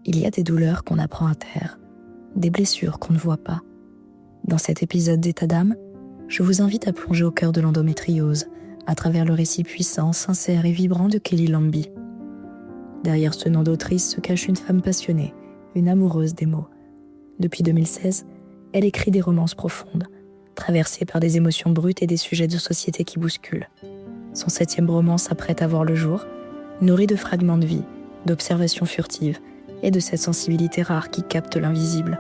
Il y a des douleurs qu'on apprend à taire, des blessures qu'on ne voit pas. Dans cet épisode d'État d'âme, je vous invite à plonger au cœur de l'endométriose, à travers le récit puissant, sincère et vibrant de Kelly Lambie. Derrière ce nom d'autrice se cache une femme passionnée, une amoureuse des mots. Depuis 2016, elle écrit des romances profondes, traversées par des émotions brutes et des sujets de société qui bousculent. Son 7e roman s'apprête à voir le jour, nourri de fragments de vie, d'observations furtives et de cette sensibilité rare qui capte l'invisible.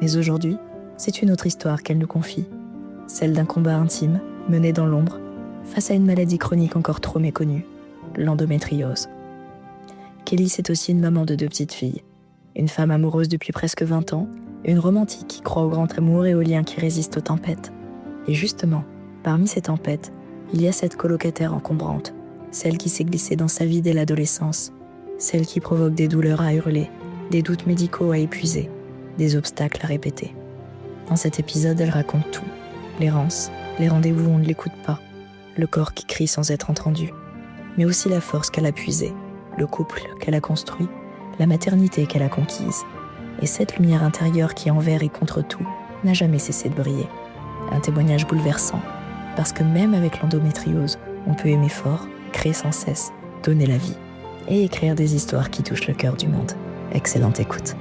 Mais aujourd'hui, c'est une autre histoire qu'elle nous confie, celle d'un combat intime, mené dans l'ombre, face à une maladie chronique encore trop méconnue, l'endométriose. Kelly, c'est aussi une maman de 2 petites filles, une femme amoureuse depuis presque 20 ans, une romantique qui croit au grand amour et aux liens qui résistent aux tempêtes. Et justement, parmi ces tempêtes, il y a cette colocataire encombrante, celle qui s'est glissée dans sa vie dès l'adolescence, celle qui provoque des douleurs à hurler, des doutes médicaux à épuiser, des obstacles à répéter. Dans cet épisode, elle raconte tout. L'errance, les rendez-vous où on ne l'écoute pas, le corps qui crie sans être entendu, mais aussi la force qu'elle a puisée, le couple qu'elle a construit, la maternité qu'elle a conquise, et cette lumière intérieure qui, envers et contre tout, n'a jamais cessé de briller. Un témoignage bouleversant, parce que même avec l'endométriose, on peut aimer fort, créer sans cesse, donner la vie, et écrire des histoires qui touchent le cœur du monde. Excellente écoute.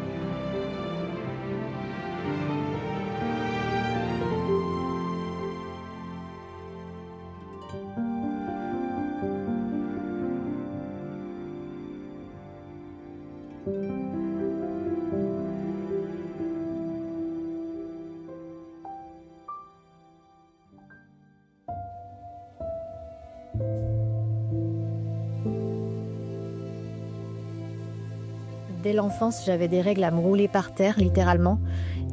Dès l'enfance, j'avais des règles à me rouler par terre, littéralement.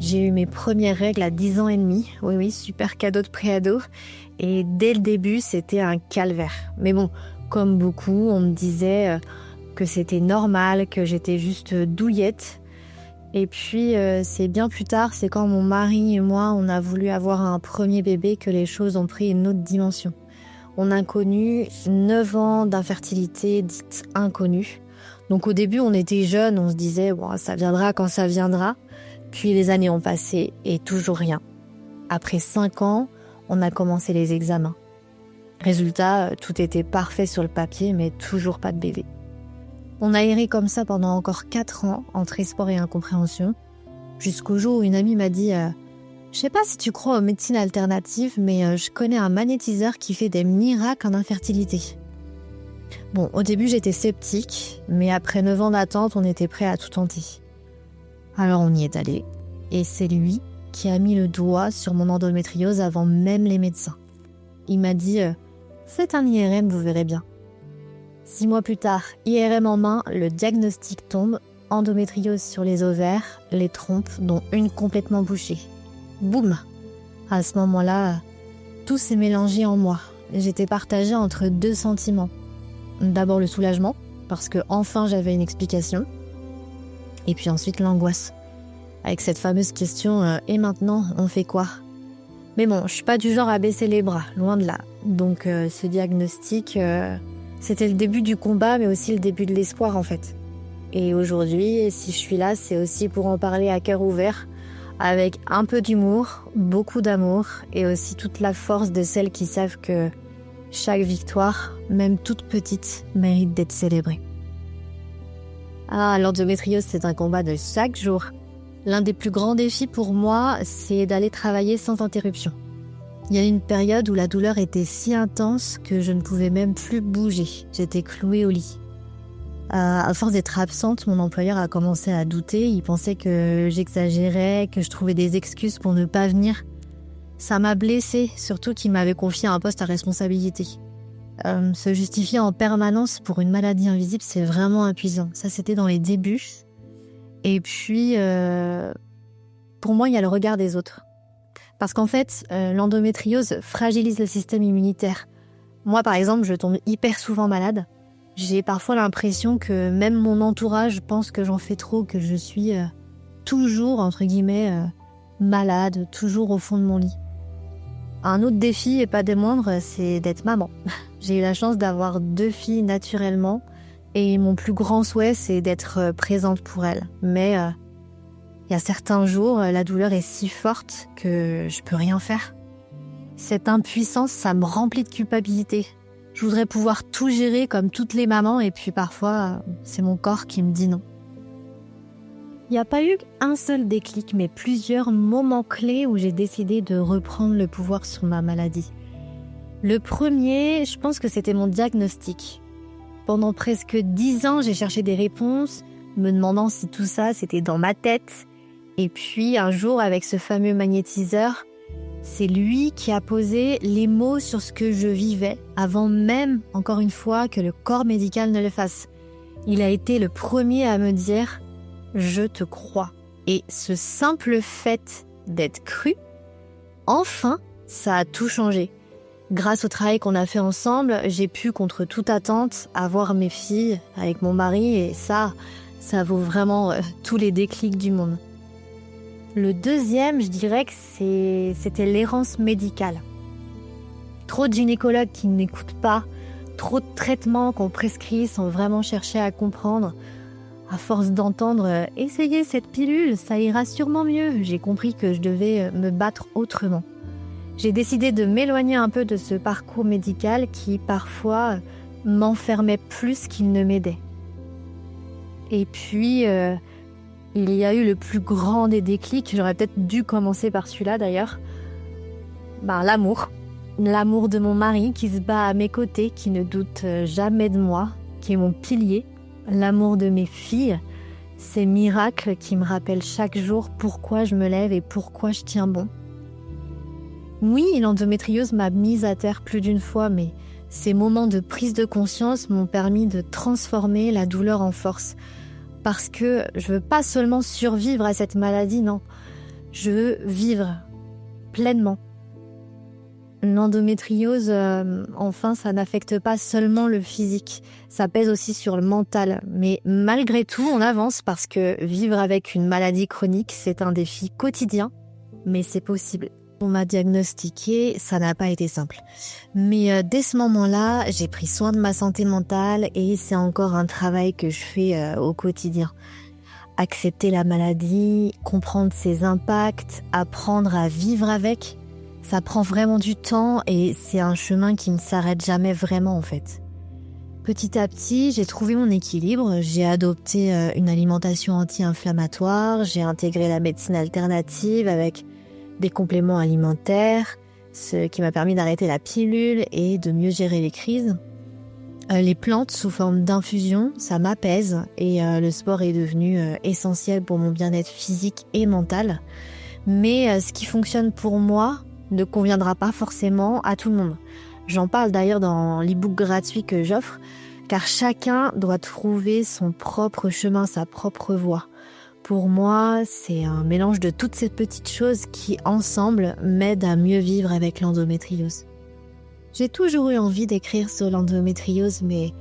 J'ai eu mes premières règles à 10 ans et demi. Oui, super cadeau de préado. Et dès le début, c'était un calvaire. Mais bon, comme beaucoup, on me disait que c'était normal, que j'étais juste douillette. Et puis, c'est bien plus tard, c'est quand mon mari et moi, on a voulu avoir un premier bébé que les choses ont pris une autre dimension. On a connu 9 ans d'infertilité dite inconnue. Donc au début, on était jeunes, on se disait bon, ça viendra quand ça viendra. Puis les années ont passé et toujours rien. Après 5 ans, on a commencé les examens. Résultat, tout était parfait sur le papier, mais toujours pas de bébé. On a erré comme ça pendant encore 4 ans, entre espoir et incompréhension, jusqu'au jour où une amie m'a dit je sais pas si tu crois aux médecines alternatives, mais je connais un magnétiseur qui fait des miracles en infertilité. Bon, au début, j'étais sceptique, mais après 9 ans d'attente, on était prêt à tout tenter. Alors on y est allé, et c'est lui qui a mis le doigt sur mon endométriose avant même les médecins. Il m'a dit « Faites un IRM, vous verrez bien ». 6 mois plus tard, IRM en main, le diagnostic tombe, endométriose sur les ovaires, les trompes, dont une complètement bouchée. Boum! À ce moment-là, tout s'est mélangé en moi. J'étais partagée entre 2 sentiments. D'abord le soulagement, parce que enfin j'avais une explication. Et puis ensuite l'angoisse. Avec cette fameuse question « Et maintenant, on fait quoi ?» Mais bon, je suis pas du genre à baisser les bras, loin de là. Donc ce diagnostic, c'était le début du combat, mais aussi le début de l'espoir en fait. Et aujourd'hui, si je suis là, c'est aussi pour en parler à cœur ouvert, avec un peu d'humour, beaucoup d'amour, et aussi toute la force de celles qui savent que chaque victoire, même toute petite, mérite d'être célébrée. L'endométriose, c'est un combat de chaque jour. L'un des plus grands défis pour moi, c'est d'aller travailler sans interruption. Il y a eu une période où la douleur était si intense que je ne pouvais même plus bouger. J'étais clouée au lit. À force d'être absente, mon employeur a commencé à douter. Il pensait que j'exagérais, que je trouvais des excuses pour ne pas venir. Ça m'a blessée, surtout qu'il m'avait confié un poste à responsabilité. Se justifier en permanence pour une maladie invisible, c'est vraiment épuisant. Ça, c'était dans les débuts. Et puis, pour moi, il y a le regard des autres. Parce qu'en fait, l'endométriose fragilise le système immunitaire. Moi, par exemple, je tombe hyper souvent malade. J'ai parfois l'impression que même mon entourage pense que j'en fais trop, que je suis toujours, entre guillemets, malade, toujours au fond de mon lit. Un autre défi, et pas des moindres, c'est d'être maman. J'ai eu la chance d'avoir 2 filles naturellement, Et mon plus grand souhait, c'est d'être présente pour elle. Mais il y a certains jours, la douleur est si forte que je peux rien faire. Cette impuissance, ça me remplit de culpabilité. Je voudrais pouvoir tout gérer comme toutes les mamans et puis parfois, c'est mon corps qui me dit non. Il n'y a pas eu un seul déclic, mais plusieurs moments clés où j'ai décidé de reprendre le pouvoir sur ma maladie. Le premier, je pense que c'était mon diagnostic. Pendant presque 10 ans, j'ai cherché des réponses, me demandant si tout ça, c'était dans ma tête. Et puis, un jour, avec ce fameux magnétiseur, c'est lui qui a posé les mots sur ce que je vivais, avant même, encore une fois, que le corps médical ne le fasse. Il a été le premier à me dire « Je te crois ». Et ce simple fait d'être cru, enfin, ça a tout changé. Grâce au travail qu'on a fait ensemble, j'ai pu, contre toute attente, avoir mes filles avec mon mari et ça vaut vraiment tous les déclics du monde. Le deuxième, je dirais que c'était l'errance médicale. Trop de gynécologues qui n'écoutent pas, trop de traitements qu'on prescrit sans vraiment chercher à comprendre. À force d'entendre « Essayez cette pilule, ça ira sûrement mieux », j'ai compris que je devais me battre autrement. J'ai décidé de m'éloigner un peu de ce parcours médical qui, parfois, m'enfermait plus qu'il ne m'aidait. Et puis, il y a eu le plus grand des déclics, j'aurais peut-être dû commencer par celui-là d'ailleurs, l'amour. L'amour de mon mari qui se bat à mes côtés, qui ne doute jamais de moi, qui est mon pilier. L'amour de mes filles, ces miracles qui me rappellent chaque jour pourquoi je me lève et pourquoi je tiens bon. Oui, l'endométriose m'a mise à terre plus d'une fois, mais ces moments de prise de conscience m'ont permis de transformer la douleur en force. Parce que je veux pas seulement survivre à cette maladie, non. Je veux vivre pleinement. L'endométriose, enfin, ça n'affecte pas seulement le physique, ça pèse aussi sur le mental. Mais malgré tout, on avance parce que vivre avec une maladie chronique, c'est un défi quotidien, mais c'est possible. On m'a diagnostiqué, ça n'a pas été simple. Mais dès ce moment-là, j'ai pris soin de ma santé mentale et c'est encore un travail que je fais au quotidien. Accepter la maladie, comprendre ses impacts, apprendre à vivre avec, ça prend vraiment du temps et c'est un chemin qui ne s'arrête jamais vraiment en fait. Petit à petit, j'ai trouvé mon équilibre, j'ai adopté une alimentation anti-inflammatoire, j'ai intégré la médecine alternative avec des compléments alimentaires, ce qui m'a permis d'arrêter la pilule et de mieux gérer les crises. Les plantes sous forme d'infusion, ça m'apaise et le sport est devenu essentiel pour mon bien-être physique et mental. Mais ce qui fonctionne pour moi ne conviendra pas forcément à tout le monde. J'en parle d'ailleurs dans l'e-book gratuit que j'offre, car chacun doit trouver son propre chemin, sa propre voie. Pour moi, c'est un mélange de toutes ces petites choses qui, ensemble, m'aident à mieux vivre avec l'endométriose. J'ai toujours eu envie d'écrire sur l'endométriose, mais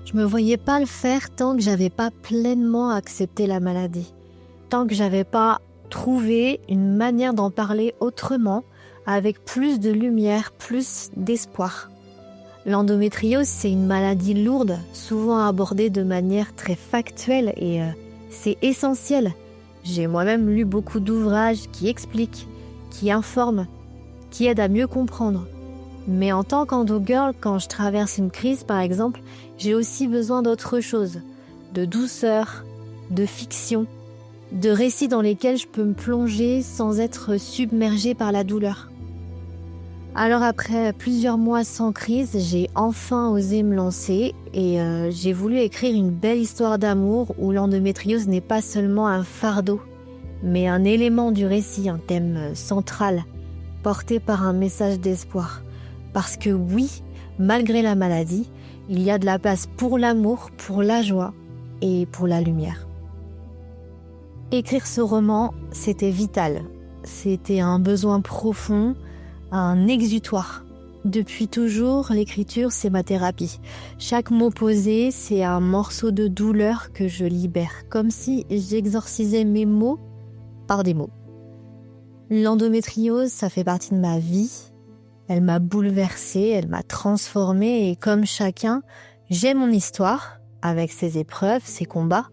je me voyais pas le faire tant que j'avais pas pleinement accepté la maladie. Tant que j'avais pas trouvé une manière d'en parler autrement, avec plus de lumière, plus d'espoir. L'endométriose, c'est une maladie lourde, souvent abordée de manière très factuelle et c'est essentiel. J'ai moi-même lu beaucoup d'ouvrages qui expliquent, qui informent, qui aident à mieux comprendre. Mais en tant qu'endo-girl, quand je traverse une crise par exemple, j'ai aussi besoin d'autre chose, de douceur, de fiction, de récits dans lesquels je peux me plonger sans être submergée par la douleur. Alors après plusieurs mois sans crise, j'ai enfin osé me lancer et j'ai voulu écrire une belle histoire d'amour où l'endométriose n'est pas seulement un fardeau, mais un élément du récit, un thème central, porté par un message d'espoir. Parce que oui, malgré la maladie, il y a de la place pour l'amour, pour la joie et pour la lumière. Écrire ce roman, c'était vital. C'était un besoin profond, un exutoire. Depuis toujours, l'écriture, c'est ma thérapie. Chaque mot posé, c'est un morceau de douleur que je libère, comme si j'exorcisais mes mots par des mots. L'endométriose, ça fait partie de ma vie. Elle m'a bouleversée, elle m'a transformée et comme chacun, j'ai mon histoire avec ses épreuves, ses combats,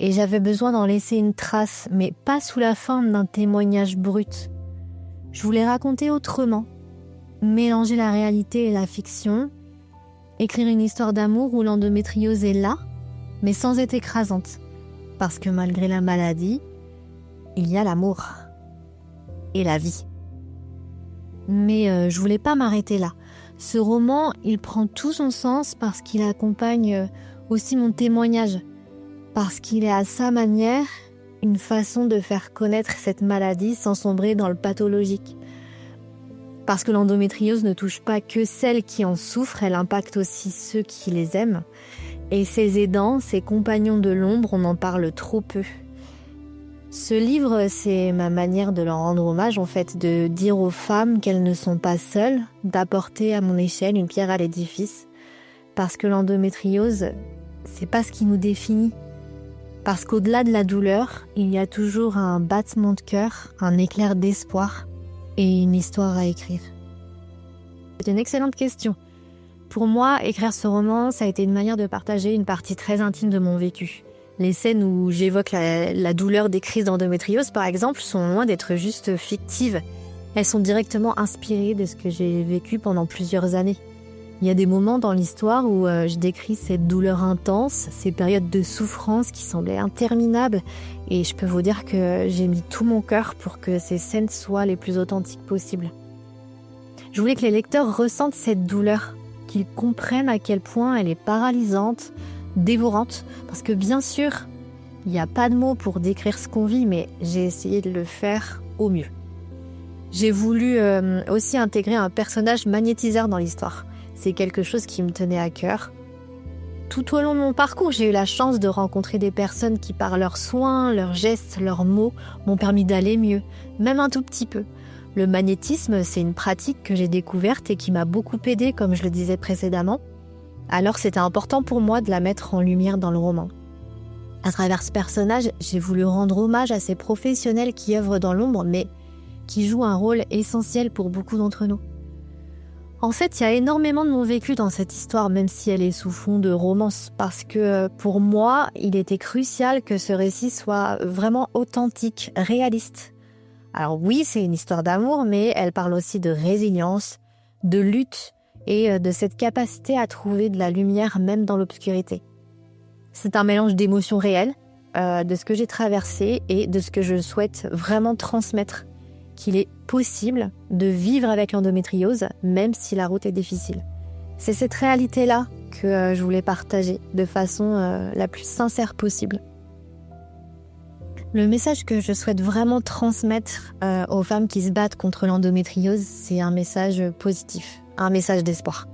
et j'avais besoin d'en laisser une trace, mais pas sous la forme d'un témoignage brut. Je voulais raconter autrement, mélanger la réalité et la fiction, écrire une histoire d'amour où l'endométriose est là, mais sans être écrasante, parce que malgré la maladie, il y a l'amour et la vie. Mais je voulais pas m'arrêter là. Ce roman, il prend tout son sens parce qu'il accompagne aussi mon témoignage, parce qu'il est à sa manière une façon de faire connaître cette maladie sans sombrer dans le pathologique. Parce que l'endométriose ne touche pas que celles qui en souffrent, elle impacte aussi ceux qui les aiment. Et ses aidants, ses compagnons de l'ombre, on en parle trop peu. Ce livre, c'est ma manière de leur rendre hommage, en fait, de dire aux femmes qu'elles ne sont pas seules, d'apporter à mon échelle une pierre à l'édifice. Parce que l'endométriose, c'est pas ce qui nous définit. Parce qu'au-delà de la douleur, il y a toujours un battement de cœur, un éclair d'espoir et une histoire à écrire. C'est une excellente question. Pour moi, écrire ce roman, ça a été une manière de partager une partie très intime de mon vécu. Les scènes où j'évoque la douleur des crises d'endométriose, par exemple, sont loin d'être juste fictives. Elles sont directement inspirées de ce que j'ai vécu pendant plusieurs années. Il y a des moments dans l'histoire où je décris cette douleur intense, ces périodes de souffrance qui semblaient interminables. Et je peux vous dire que j'ai mis tout mon cœur pour que ces scènes soient les plus authentiques possibles. Je voulais que les lecteurs ressentent cette douleur, qu'ils comprennent à quel point elle est paralysante, dévorante. Parce que bien sûr, il n'y a pas de mots pour décrire ce qu'on vit, mais j'ai essayé de le faire au mieux. J'ai voulu aussi intégrer un personnage magnétiseur dans l'histoire. C'est quelque chose qui me tenait à cœur. Tout au long de mon parcours, j'ai eu la chance de rencontrer des personnes qui, par leurs soins, leurs gestes, leurs mots, m'ont permis d'aller mieux, même un tout petit peu. Le magnétisme, c'est une pratique que j'ai découverte et qui m'a beaucoup aidée, comme je le disais précédemment. Alors c'était important pour moi de la mettre en lumière dans le roman. À travers ce personnage, j'ai voulu rendre hommage à ces professionnels qui œuvrent dans l'ombre, mais qui jouent un rôle essentiel pour beaucoup d'entre nous. En fait, il y a énormément de mon vécu dans cette histoire, même si elle est sous fond de romance, parce que pour moi, il était crucial que ce récit soit vraiment authentique, réaliste. Alors oui, c'est une histoire d'amour, mais elle parle aussi de résilience, de lutte et de cette capacité à trouver de la lumière même dans l'obscurité. C'est un mélange d'émotions réelles, de ce que j'ai traversé et de ce que je souhaite vraiment transmettre. Qu'il est possible de vivre avec l'endométriose, même si la route est difficile. C'est cette réalité-là que je voulais partager de façon la plus sincère possible. Le message que je souhaite vraiment transmettre aux femmes qui se battent contre l'endométriose, c'est un message positif, un message d'espoir.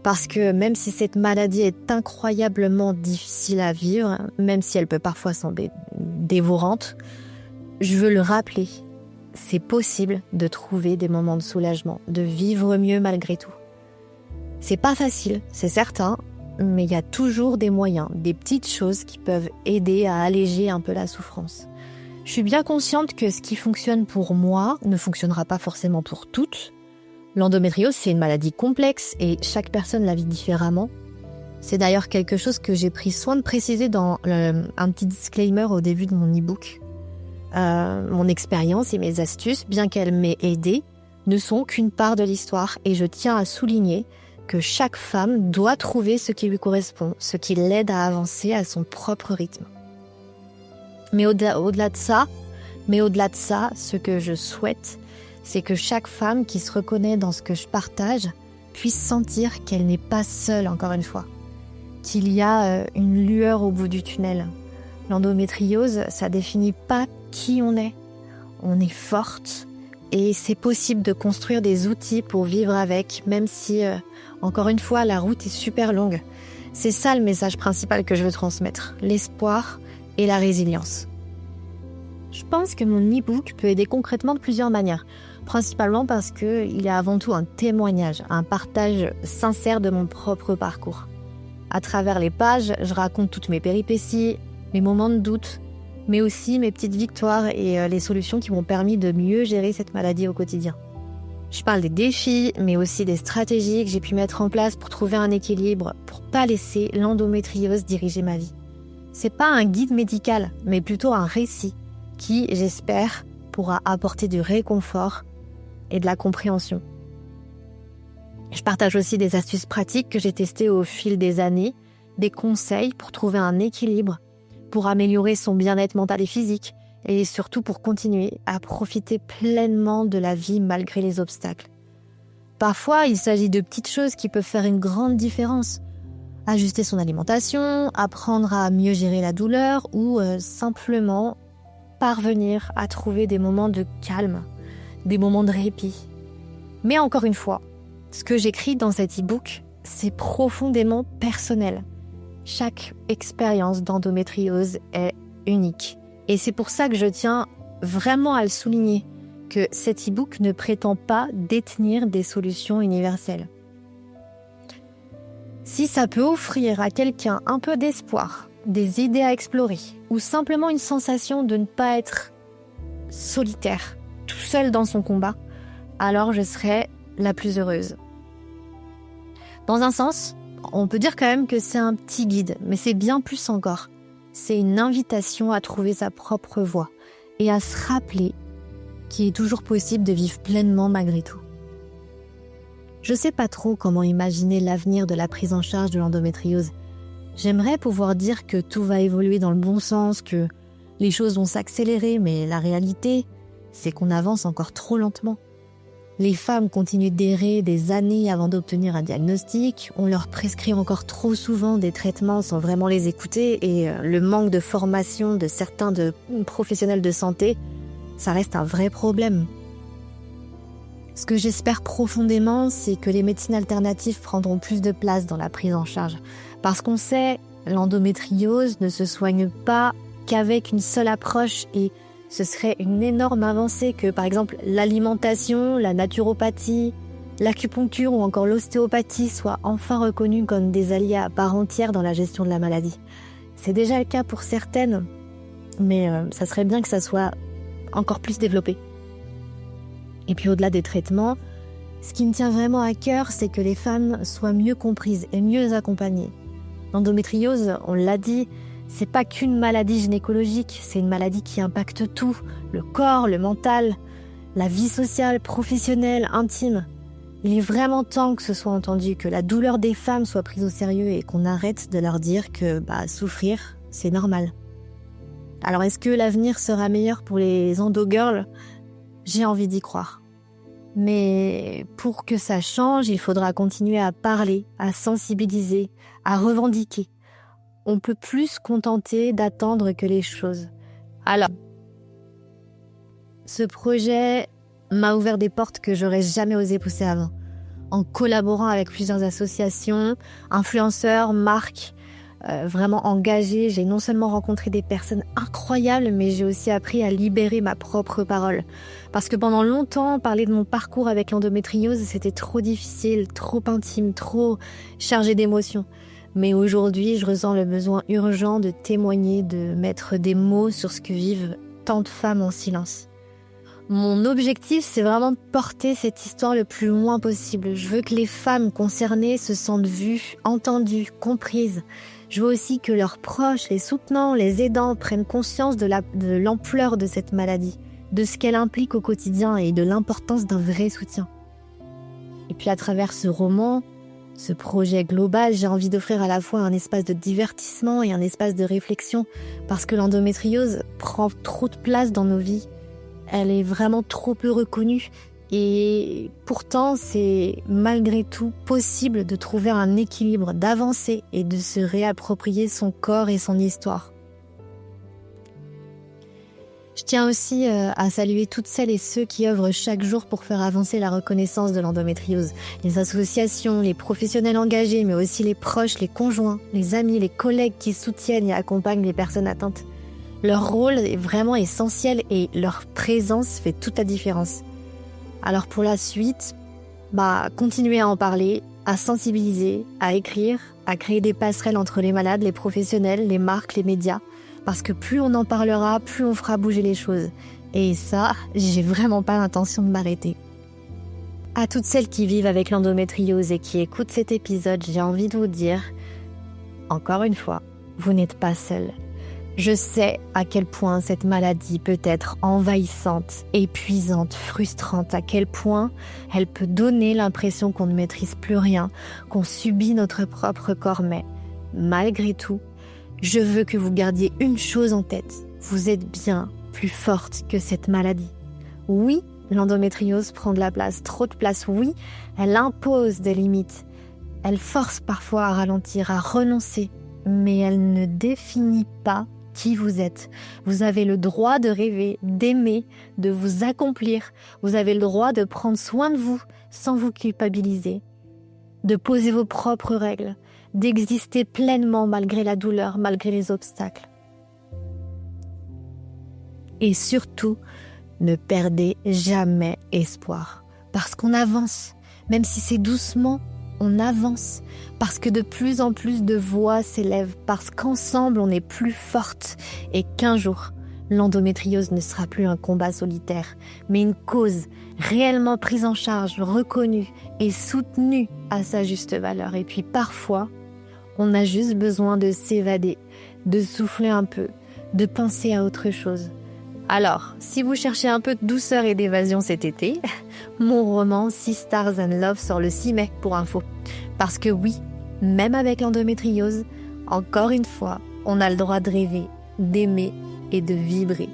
Parce que même si cette maladie est incroyablement difficile à vivre, même si elle peut parfois sembler dévorante, je veux le rappeler. C'est possible de trouver des moments de soulagement, de vivre mieux malgré tout. C'est pas facile, c'est certain, mais il y a toujours des moyens, des petites choses qui peuvent aider à alléger un peu la souffrance. Je suis bien consciente que ce qui fonctionne pour moi ne fonctionnera pas forcément pour toutes. L'endométriose, c'est une maladie complexe et chaque personne la vit différemment. C'est d'ailleurs quelque chose que j'ai pris soin de préciser dans un petit disclaimer au début de mon e-book. Mon expérience et mes astuces, bien qu'elles m'aient aidée, ne sont qu'une part de l'histoire et je tiens à souligner que chaque femme doit trouver ce qui lui correspond, ce qui l'aide à avancer à son propre rythme. Mais au-delà de ça, ce que je souhaite, c'est que chaque femme qui se reconnaît dans ce que je partage puisse sentir qu'elle n'est pas seule, encore une fois, qu'il y a une lueur au bout du tunnel. L'endométriose, ça définit pas qui on est. On est forte et c'est possible de construire des outils pour vivre avec, même si, encore une fois, la route est super longue. C'est ça le message principal que je veux transmettre, l'espoir et la résilience. Je pense que mon e-book peut aider concrètement de plusieurs manières, principalement parce qu'il est avant tout un témoignage, un partage sincère de mon propre parcours. À travers les pages, je raconte toutes mes péripéties, mes moments de doute, mais aussi mes petites victoires et les solutions qui m'ont permis de mieux gérer cette maladie au quotidien. Je parle des défis, mais aussi des stratégies que j'ai pu mettre en place pour trouver un équilibre, pour pas laisser l'endométriose diriger ma vie. C'est pas un guide médical, mais plutôt un récit qui, j'espère, pourra apporter du réconfort et de la compréhension. Je partage aussi des astuces pratiques que j'ai testées au fil des années, des conseils pour trouver un équilibre, pour améliorer son bien-être mental et physique, et surtout pour continuer à profiter pleinement de la vie malgré les obstacles. Parfois, il s'agit de petites choses qui peuvent faire une grande différence. Ajuster son alimentation, apprendre à mieux gérer la douleur ou simplement parvenir à trouver des moments de calme, des moments de répit. Mais encore une fois, ce que j'écris dans cet e-book, c'est profondément personnel. Chaque expérience d'endométriose est unique. Et c'est pour ça que je tiens vraiment à le souligner, que cet e-book ne prétend pas détenir des solutions universelles. Si ça peut offrir à quelqu'un un peu d'espoir, des idées à explorer, ou simplement une sensation de ne pas être solitaire, tout seul dans son combat, alors je serai la plus heureuse. Dans un sens, on peut dire quand même que c'est un petit guide, mais c'est bien plus encore. C'est une invitation à trouver sa propre voie et à se rappeler qu'il est toujours possible de vivre pleinement malgré tout. Je sais pas trop comment imaginer l'avenir de la prise en charge de l'endométriose. J'aimerais pouvoir dire que tout va évoluer dans le bon sens, que les choses vont s'accélérer, mais la réalité, c'est qu'on avance encore trop lentement. Les femmes continuent d'errer des années avant d'obtenir un diagnostic, on leur prescrit encore trop souvent des traitements sans vraiment les écouter et le manque de formation de certains professionnels de santé, ça reste un vrai problème. Ce que j'espère profondément, c'est que les médecines alternatives prendront plus de place dans la prise en charge. Parce qu'on sait, l'endométriose ne se soigne pas qu'avec une seule approche et ce serait une énorme avancée que, par exemple, l'alimentation, la naturopathie, l'acupuncture ou encore l'ostéopathie soient enfin reconnues comme des alliés à part entière dans la gestion de la maladie. C'est déjà le cas pour certaines, mais ça serait bien que ça soit encore plus développé. Et puis au-delà des traitements, ce qui me tient vraiment à cœur, c'est que les femmes soient mieux comprises et mieux accompagnées. L'endométriose, on l'a dit, c'est pas qu'une maladie gynécologique, c'est une maladie qui impacte tout, le corps, le mental, la vie sociale, professionnelle, intime. Il est vraiment temps que ce soit entendu, que la douleur des femmes soit prise au sérieux et qu'on arrête de leur dire que souffrir, c'est normal. Alors est-ce que l'avenir sera meilleur pour les endo-girls ? J'ai envie d'y croire. Mais pour que ça change, il faudra continuer à parler, à sensibiliser, à revendiquer. On peut plus se contenter d'attendre que les choses. Alors, ce projet m'a ouvert des portes que j'aurais jamais osé pousser avant. En collaborant avec plusieurs associations, influenceurs, marques, vraiment engagées, j'ai non seulement rencontré des personnes incroyables, mais j'ai aussi appris à libérer ma propre parole. Parce que pendant longtemps, parler de mon parcours avec l'endométriose, c'était trop difficile, trop intime, trop chargé d'émotions. Mais aujourd'hui, je ressens le besoin urgent de témoigner, de mettre des mots sur ce que vivent tant de femmes en silence. Mon objectif, c'est vraiment de porter cette histoire le plus loin possible. Je veux que les femmes concernées se sentent vues, entendues, comprises. Je veux aussi que leurs proches, les soutenants, les aidants prennent conscience de l'ampleur de cette maladie, de ce qu'elle implique au quotidien et de l'importance d'un vrai soutien. Et puis à travers ce roman, ce projet global, j'ai envie d'offrir à la fois un espace de divertissement et un espace de réflexion, parce que l'endométriose prend trop de place dans nos vies. Elle est vraiment trop peu reconnue et pourtant c'est malgré tout possible de trouver un équilibre, d'avancer et de se réapproprier son corps et son histoire. Je tiens aussi à saluer toutes celles et ceux qui œuvrent chaque jour pour faire avancer la reconnaissance de l'endométriose. Les associations, les professionnels engagés, mais aussi les proches, les conjoints, les amis, les collègues qui soutiennent et accompagnent les personnes atteintes. Leur rôle est vraiment essentiel et leur présence fait toute la différence. Alors pour la suite, continuez à en parler, à sensibiliser, à écrire, à créer des passerelles entre les malades, les professionnels, les marques, les médias. Parce que plus on en parlera, plus on fera bouger les choses. Et ça, j'ai vraiment pas l'intention de m'arrêter. À toutes celles qui vivent avec l'endométriose et qui écoutent cet épisode, j'ai envie de vous dire, encore une fois, vous n'êtes pas seules. Je sais à quel point cette maladie peut être envahissante, épuisante, frustrante, à quel point elle peut donner l'impression qu'on ne maîtrise plus rien, qu'on subit notre propre corps. Mais malgré tout, je veux que vous gardiez une chose en tête. Vous êtes bien plus forte que cette maladie. Oui, l'endométriose prend de la place, trop de place. Oui, elle impose des limites. Elle force parfois à ralentir, à renoncer. Mais elle ne définit pas qui vous êtes. Vous avez le droit de rêver, d'aimer, de vous accomplir. Vous avez le droit de prendre soin de vous sans vous culpabiliser, de poser vos propres règles, d'exister pleinement malgré la douleur, malgré les obstacles. Et surtout, ne perdez jamais espoir. Parce qu'on avance, même si c'est doucement, on avance. Parce que de plus en plus de voix s'élèvent. Parce qu'ensemble, on est plus forte. Et qu'un jour, l'endométriose ne sera plus un combat solitaire, mais une cause réellement prise en charge, reconnue et soutenue à sa juste valeur. Et puis parfois, on a juste besoin de s'évader, de souffler un peu, de penser à autre chose. Alors, si vous cherchez un peu de douceur et d'évasion cet été, mon roman 6 Stars and Love sort le 6 mai pour info. Parce que oui, même avec l'endométriose, encore une fois, on a le droit de rêver, d'aimer et de vibrer.